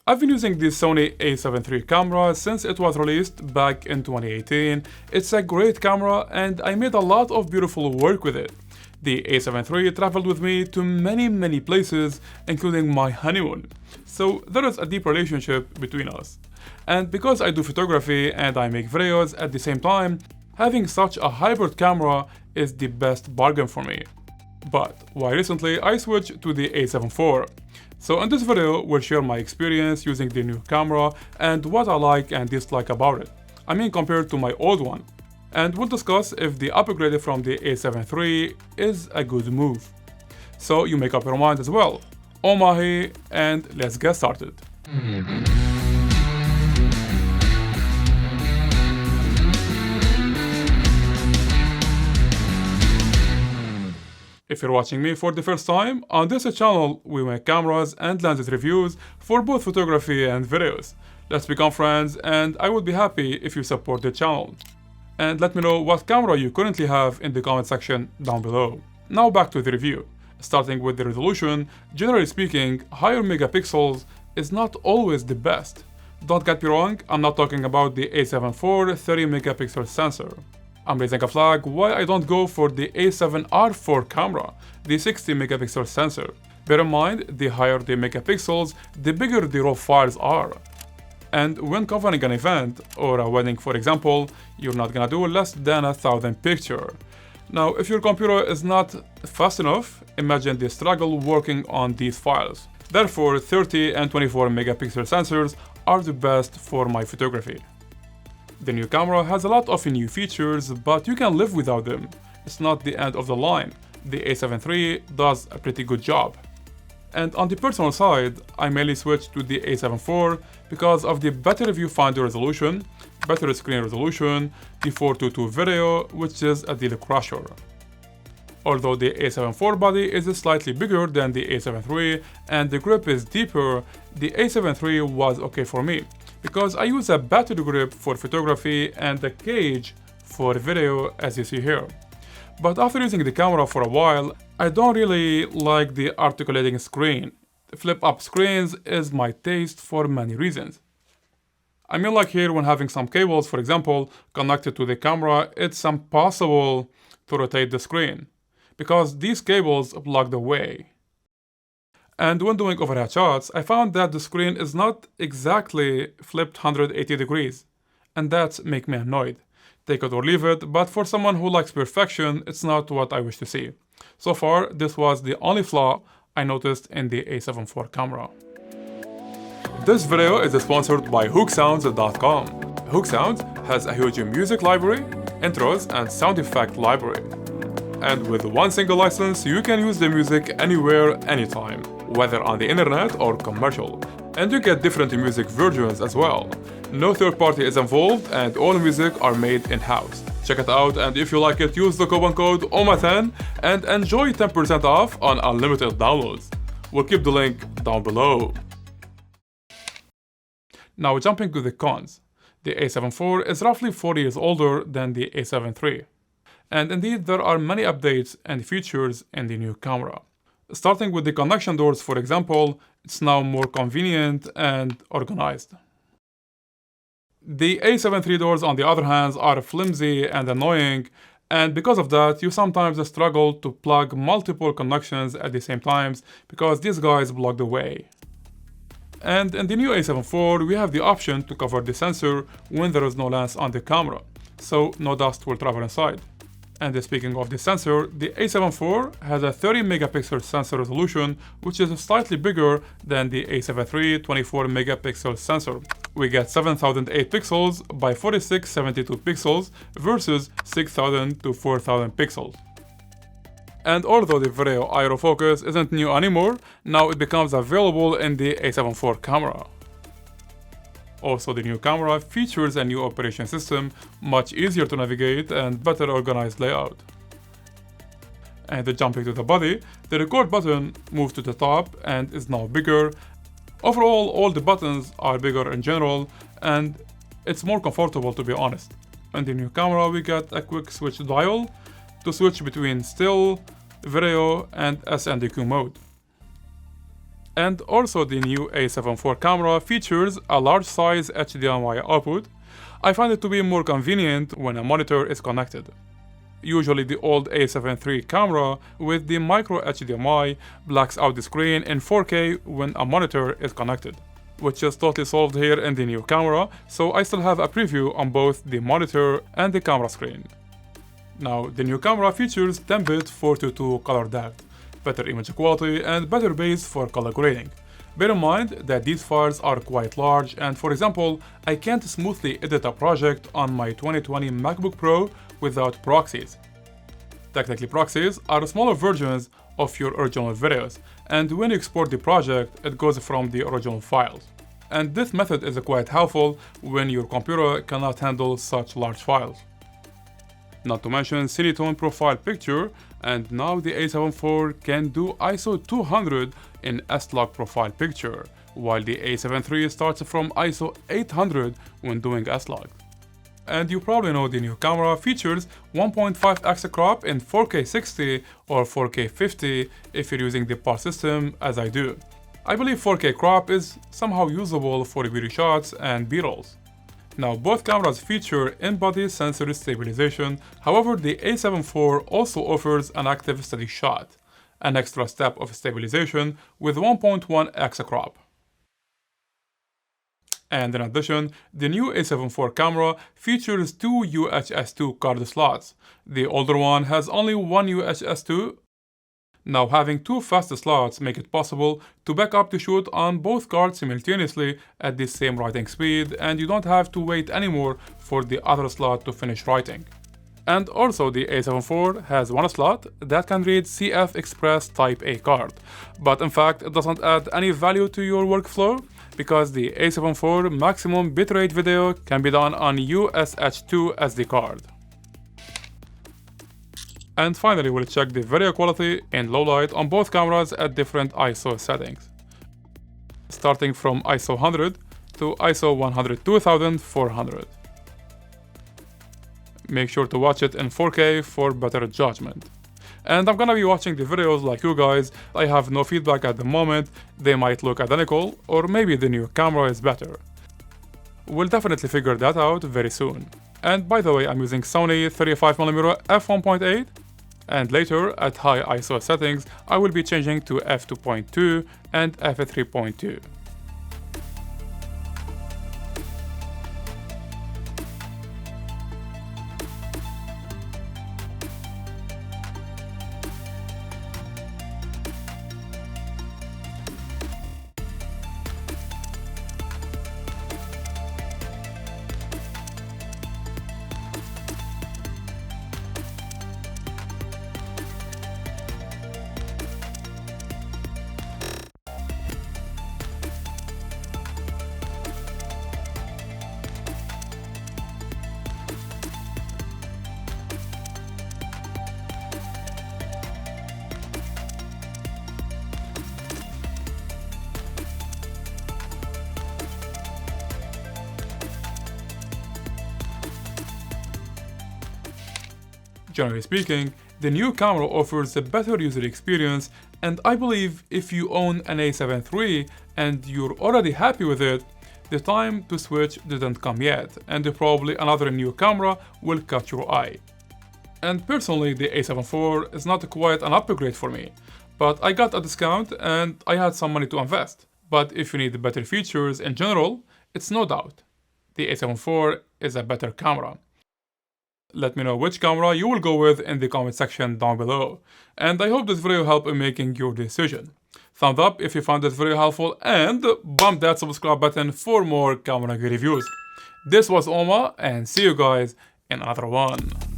I've been using the Sony A7III camera since it was released back in 2018. It's a great camera and I made a lot of beautiful work with it. The A7 III traveled with me to many places, including my honeymoon. So there is a deep relationship between us. And because I do photography and I make videos at the same time, having such a hybrid camera is the best bargain for me. But why recently I switched to the A7 IV. So in this video, we'll share my experience using the new camera and what I like and dislike about it. I mean compared to my old one. And we'll discuss if the upgrade from the A7 III is a good move. So you make up your mind as well. Omahi, and let's get started. If you're watching me for the first time, on this channel we make cameras and lenses reviews for both photography and videos. Let's become friends and I would be happy if you support the channel. And let me know what camera you currently have in the comment section down below. Now back to the review. Starting with the resolution, generally speaking, higher megapixels is not always the best. Don't get me wrong, I'm not talking about the A7 IV 30 megapixel sensor. I'm raising a flag why I don't go for the A7R IV camera, the 60 megapixel sensor. Bear in mind, the higher the megapixels, the bigger the raw files are. And when covering an event, or a wedding for example, you're not gonna do less than 1,000 pictures. Now, if your computer is not fast enough, imagine the struggle working on these files. Therefore, 30 and 24 megapixel sensors are the best for my photography. The new camera has a lot of new features, but you can live without them. It's not the end of the line. The A7 III does a pretty good job. And on the personal side, I mainly switched to the A7 IV because of the better viewfinder resolution, better screen resolution, the 422 video, which is a deal crusher. Although the A7 IV body is slightly bigger than the A7 III and the grip is deeper, the A7 III was okay for me, because I use a battery grip for photography and a cage for video as you see here. But after using the camera for a while, I don't really like the articulating screen. Flip-up screens is my taste for many reasons. I mean, like here when having some cables, for example, connected to the camera, it's impossible to rotate the screen, because these cables block the way. And when doing overhead shots, I found that the screen is not exactly flipped 180 degrees, and that makes me annoyed. Take it or leave it, but for someone who likes perfection, it's not what I wish to see. So far, this was the only flaw I noticed in the A7 IV camera. This video is sponsored by HookSounds.com. HookSounds has a huge music library, intros, and sound effect library. And with one single license, you can use the music anywhere, anytime, whether on the internet or commercial. And you get different music versions as well. No third party is involved and all music are made in-house. Check it out, and if you like it, use the coupon code OMA10 and enjoy 10% off on unlimited downloads. We'll keep the link down below. Now jumping to the cons. The A7 IV is roughly 4 years older than the A7 III. And indeed, there are many updates and features in the new camera. Starting with the connection doors, for example, it's now more convenient and organized. The A7 III doors, on the other hand, are flimsy and annoying, and because of that, you sometimes struggle to plug multiple connections at the same time because these guys block the way. And in the new A7 IV, we have the option to cover the sensor when there is no lens on the camera, so no dust will travel inside. And speaking of the sensor, the A7 IV has a 30 megapixel sensor resolution, which is slightly bigger than the A7 III 24 megapixel sensor. We get 7008 pixels by 4672 pixels versus 6000 to 4000 pixels. And although the video autofocus isn't new anymore, now it becomes available in the A7 IV camera. Also, the new camera features a new operation system, much easier to navigate and better organized layout. And jumping to the body, the record button moved to the top and is now bigger. Overall, all the buttons are bigger in general, and it's more comfortable, to be honest. In the new camera, we get a quick switch dial to switch between still, video, and SNDQ mode. And also the new A7IV camera features a large size HDMI output. I find it to be more convenient when a monitor is connected. Usually the old A7III camera with the micro HDMI blacks out the screen in 4K when a monitor is connected, which is totally solved here in the new camera, so I still have a preview on both the monitor and the camera screen. Now, the new camera features 10-bit 4:2 color depth, better image quality, and better base for color grading. Bear in mind that these files are quite large, and for example, I can't smoothly edit a project on my 2020 MacBook Pro without proxies. Technically, proxies are smaller versions of your original videos, and when you export the project, it goes from the original files. And this method is quite helpful when your computer cannot handle such large files. Not to mention Cinetone profile picture, and now the A7IV can do ISO 200 in S-Log profile picture, while the A7 III starts from ISO 800 when doing S-Log. And you probably know the new camera features 1.5x crop in 4K 60 or 4K 50 if you're using the PAR system as I do. I believe 4K crop is somehow usable for beauty shots and B-rolls. Now, both cameras feature in-body sensor stabilization, however the A7IV also offers an active steady shot, an extra step of stabilization with 1.1x crop. And in addition, the new A7IV camera features two UHS-2 card slots. The older one has only one UHS-2. Now, having two fast slots make it possible to back up the shoot on both cards simultaneously at the same writing speed, and you don't have to wait anymore for the other slot to finish writing. And also the A7IV has one slot that can read CF Express Type A card, but in fact it doesn't add any value to your workflow because the A7IV maximum bitrate video can be done on USH2 SD card. And finally, we'll check the video quality in low light on both cameras at different ISO settings, starting from ISO 100 to ISO 102,400. Make sure to watch it in 4K for better judgment. And I'm gonna be watching the videos like you guys. I have no feedback at the moment. They might look identical, or maybe the new camera is better. We'll definitely figure that out very soon. And by the way, I'm using Sony 35mm f1.8, and later at high ISO settings I will be changing to f2.2 and f3.2. Generally speaking, the new camera offers a better user experience, and I believe if you own an A7 III and you're already happy with it, the time to switch didn't come yet, and probably another new camera will catch your eye. And personally, the A7 IV is not quite an upgrade for me, but I got a discount and I had some money to invest. But if you need better features in general, it's no doubt the A7 IV is a better camera. Let me know which camera you will go with in the comment section down below. And I hope this video helped in making your decision. Thumbs up if you found this video helpful, and bump that subscribe button for more camera reviews. This was Oma, and see you guys in another one.